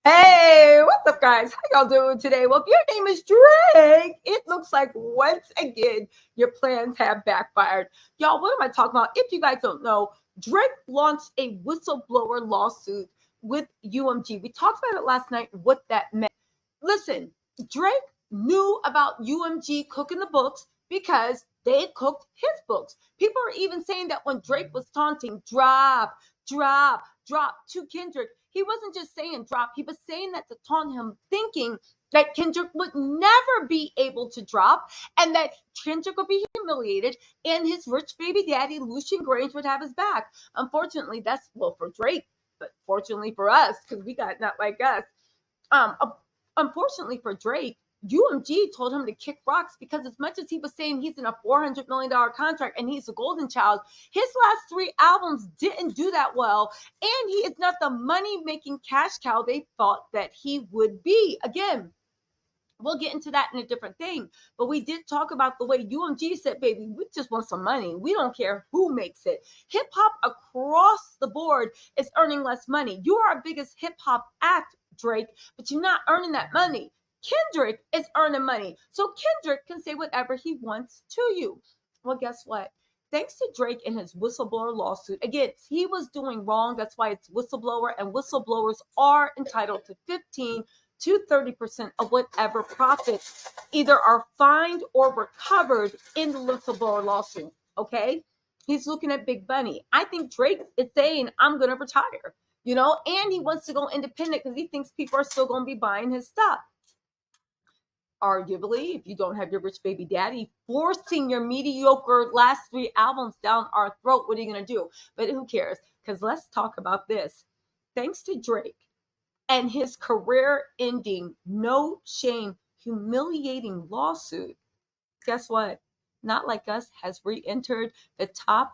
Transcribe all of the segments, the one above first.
Hey, what's up, guys? How y'all doing today? Well, if your name is Drake, it looks like once again your plans have backfired. Y'all, what am I talking about? If you guys don't know, Drake launched a whistleblower lawsuit with UMG. We talked about it last night, what that meant. Listen, Drake knew about UMG cooking the books because they cooked his books. People are even saying that when Drake was taunting, drop to Kendrick, he wasn't just saying drop, he was saying that to taunt him, thinking that Kendrick would never be able to drop and that Kendrick would be humiliated and his rich baby daddy, Lucian Grange, would have his back. Unfortunately, that's, well, for Drake, but fortunately for us, because we got Not Like Us. Um, Unfortunately for Drake, UMG told him to kick rocks because as much as he was saying he's in a $400 million contract and he's a golden child, his last 3 albums didn't do that well. And he is not the money-making cash cow they thought that he would be. Again, we'll get into that in a different thing. But we did talk about the way UMG said, baby, we just want some money. We don't care who makes it. Hip hop across the board is earning less money. You are our biggest hip hop act, Drake, but you're not earning that money. Kendrick is earning money. So Kendrick can say whatever he wants to you. Well, guess what? Thanks to Drake and his whistleblower lawsuit, again, he was doing wrong. That's why it's whistleblower, and whistleblowers are entitled to 15 to 30% of whatever profits either are fined or recovered in the whistleblower lawsuit. Okay? He's looking at big money. I think Drake is saying, I'm going to retire, and he wants to go independent because he thinks people are still going to be buying his stuff. Arguably, if you don't have your rich baby daddy forcing your mediocre last 3 albums down our throat, what are you going to do? But who cares? Because let's talk about this. Thanks to Drake and his career-ending, no shame, humiliating lawsuit, guess what? Not Like Us has re-entered the top,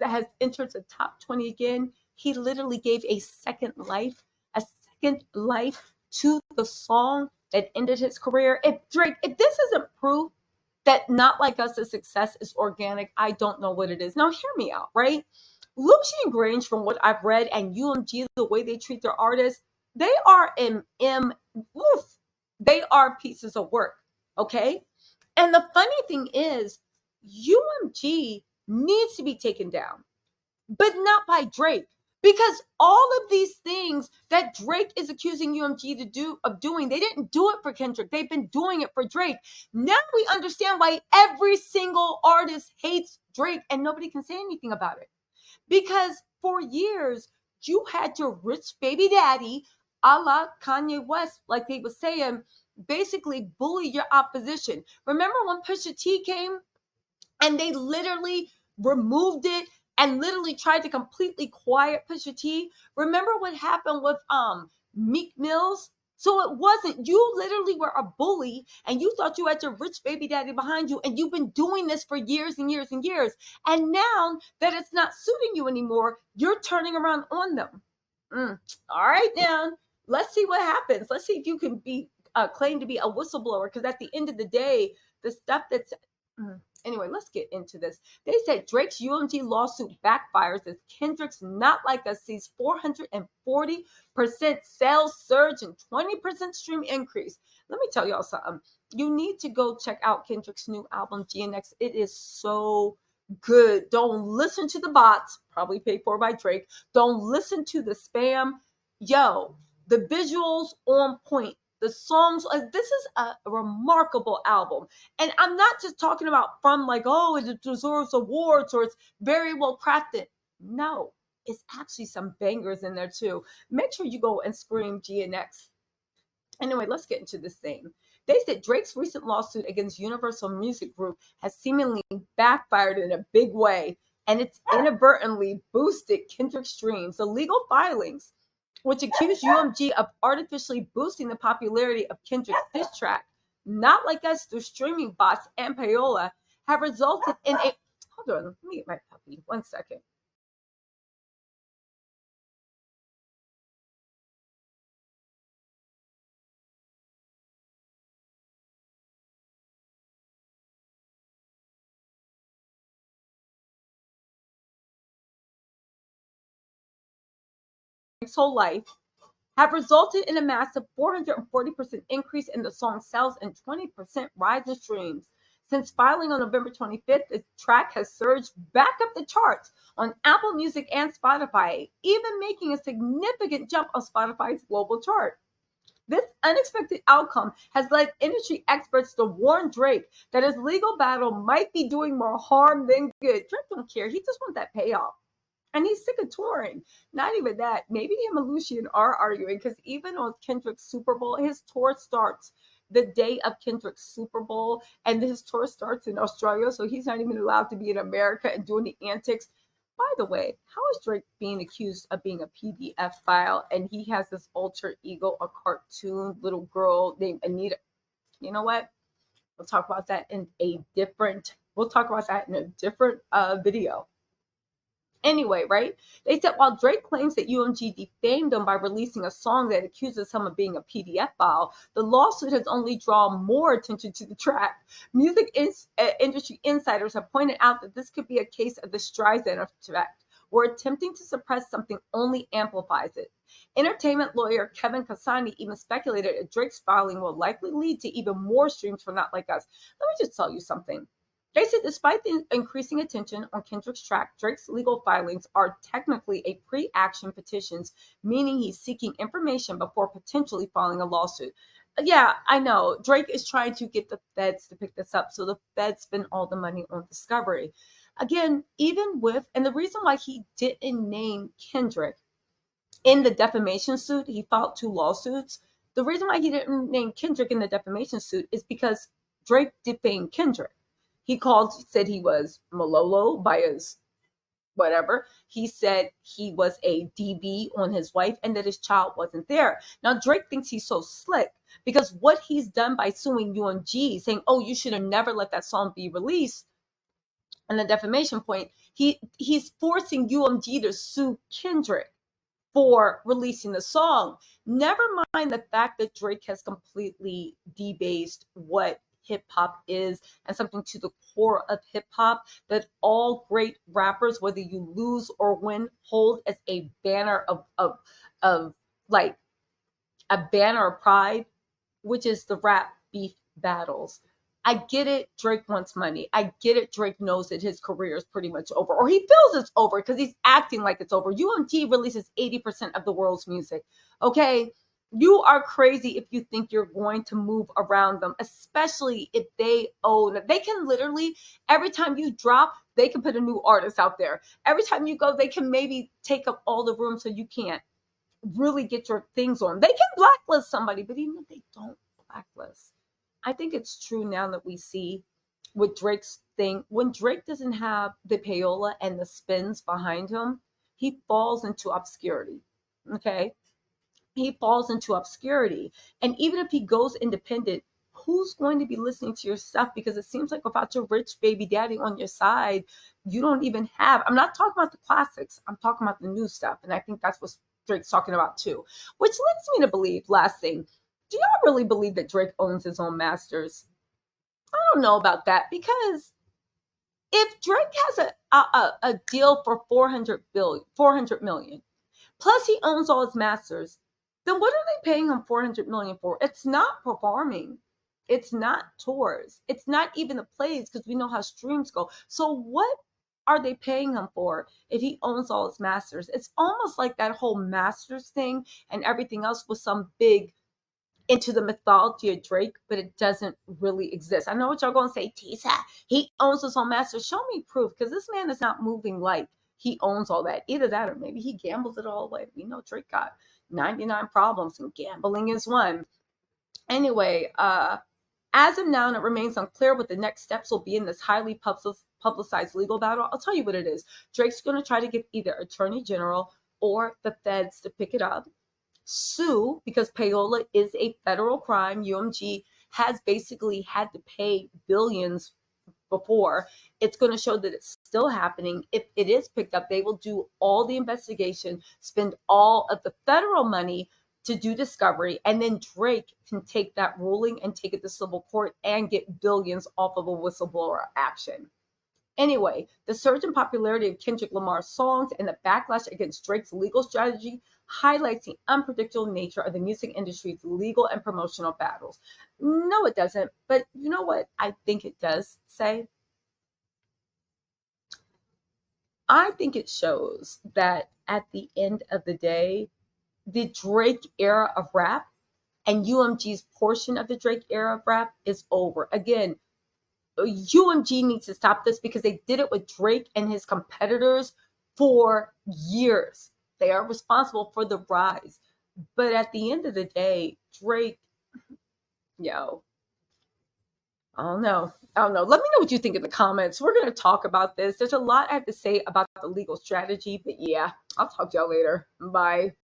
has entered the top 20 again. He literally gave a second life to the song that ended his career. If this isn't proof that Not Like Us' success is organic, I don't know what it is. Now, hear me out, right? Lucian Grange, from what I've read, and UMG, the way they treat their artists, they are they are pieces of work, okay? And the funny thing is, UMG needs to be taken down, but not by Drake. Because all of these things that Drake is accusing UMG of doing, they didn't do it for Kendrick. They've been doing it for Drake. Now we understand why every single artist hates Drake and nobody can say anything about it. Because for years, you had your rich baby daddy, a la Kanye West, like they were saying, basically bully your opposition. Remember when Pusha T came and they literally removed it and literally tried to completely quiet Pusha T? Remember what happened with Meek Mills? So it wasn't, you literally were a bully and you thought you had your rich baby daddy behind you, and you've been doing this for years and years and years. And now that it's not suiting you anymore, you're turning around on them. All right, now let's see what happens. Let's see if you can be claimed to be a whistleblower, because at the end of the day, the stuff that's anyway, let's get into this. They said Drake's UMG lawsuit backfires as Kendrick's Not Like Us sees 440% sales surge and 20% stream increase. Let me tell y'all something. You need to go check out Kendrick's new album, GNX. It is so good. Don't listen to the bots, probably paid for by Drake. Don't listen to the spam. Yo, the visuals on point. The songs, this is a remarkable album. And I'm not just talking about from like, oh, it deserves awards or it's very well crafted. No, it's actually some bangers in there too. Make sure you go and scream GNX. Anyway, let's get into this thing. They said Drake's recent lawsuit against Universal Music Group has seemingly backfired in a big way, and it's inadvertently boosted Kendrick streams. The legal filings, which accused UMG of artificially boosting the popularity of Kendrick's diss track, Not Like Us, through streaming bots and payola, have resulted in a... Hold on, let me get my puppy. 1 second. His whole life have resulted in a massive 440% increase in the song's sales and 20% rise in streams. Since filing on November 25th, the track has surged back up the charts on Apple Music and Spotify, even making a significant jump on Spotify's global chart. This unexpected outcome has led industry experts to warn Drake that his legal battle might be doing more harm than good. Drake don't care. He just wants that payoff. And he's sick of touring. Not even that. Maybe him and Lucian are arguing because even on Kendrick's Super Bowl, his tour starts the day of Kendrick's Super Bowl, and his tour starts in Australia, so he's not even allowed to be in America and doing the antics. By the way, how is Drake being accused of being a PDF file and he has this alter ego, a cartoon little girl named Anita? You know what? We'll talk about that in a different video. Anyway, right? They said while Drake claims that UMG defamed him by releasing a song that accuses him of being a PDF file, the lawsuit has only drawn more attention to the track. Music industry insiders have pointed out that this could be a case of the Streisand effect, where attempting to suppress something only amplifies it. Entertainment lawyer Kevin Kasani even speculated that Drake's filing will likely lead to even more streams for Not Like Us. Let me just tell you something. They said despite the increasing attention on Kendrick's track, Drake's legal filings are technically a pre-action petitions, meaning he's seeking information before potentially filing a lawsuit. Yeah, I know. Drake is trying to get the feds to pick this up, so the feds spend all the money on discovery. Again, and the reason why he didn't name Kendrick in the defamation suit, he filed 2 lawsuits. The reason why he didn't name Kendrick in the defamation suit is because Drake defamed Kendrick. He said he was Malolo by his whatever. He said he was a DV on his wife and that his child wasn't there. Now, Drake thinks he's so slick because what he's done by suing UMG, saying, oh, you should have never let that song be released, and the defamation point, he's forcing UMG to sue Kendrick for releasing the song. Never mind the fact that Drake has completely debased what hip hop is and something to the core of hip hop that all great rappers, whether you lose or win, hold as a banner of like a banner of pride, which is the rap beef battles. I get it. Drake wants money. I get it. Drake knows that his career is pretty much over, or he feels it's over because he's acting like it's over. UMG releases 80% of the world's music. Okay. You are crazy if you think you're going to move around them, especially if they own. They can literally, every time you drop, they can put a new artist out there. Every time you go, they can maybe take up all the room so you can't really get your things on. They can blacklist somebody, but even if they don't blacklist, I think it's true now that we see with Drake's thing, when Drake doesn't have the payola and the spins behind him, he falls into obscurity. Okay. He falls into obscurity. And even if he goes independent, who's going to be listening to your stuff? Because it seems like without your rich baby daddy on your side, you don't even have, I'm not talking about the classics, I'm talking about the new stuff. And I think that's what Drake's talking about too, which leads me to believe, last thing, do y'all really believe that Drake owns his own masters? I don't know about that, because if Drake has a deal for 400 million, plus he owns all his masters, then what are they paying him 400 million for? It's not performing. It's not tours. It's not even the plays, because we know how streams go. So what are they paying him for if he owns all his masters? It's almost like that whole masters thing and everything else was some big into the mythology of Drake, but it doesn't really exist. I know what y'all gonna say, Tisa, he owns his own masters. Show me proof, because this man is not moving like he owns all that. Either that or maybe he gambles it all away. We know Drake got 99 problems and gambling is one. Anyway, as of now, and it remains unclear what the next steps will be in this highly publicized legal battle. I'll tell you what it is. Drake's going to try to get either Attorney General or the feds to pick it up, sue, because payola is a federal crime. UMG has basically had to pay billions before. It's going to show that it's still happening. If it is picked up, they will do all the investigation, spend all of the federal money to do discovery, and then Drake can take that ruling and take it to civil court and get billions off of a whistleblower action. Anyway, the surge in popularity of Kendrick Lamar's songs and the backlash against Drake's legal strategy highlights the unpredictable nature of the music industry's legal and promotional battles. No, it doesn't. But you know what I think it does say? I think it shows that at the end of the day, the Drake era of rap and UMG's portion of the Drake era of rap is over. Again, UMG needs to stop this because they did it with Drake and his competitors for years. They are responsible for the rise. But at the end of the day, Drake, yo, I don't know. I don't know. Let me know what you think in the comments. We're going to talk about this. There's a lot I have to say about the legal strategy, but yeah, I'll talk to y'all later. Bye.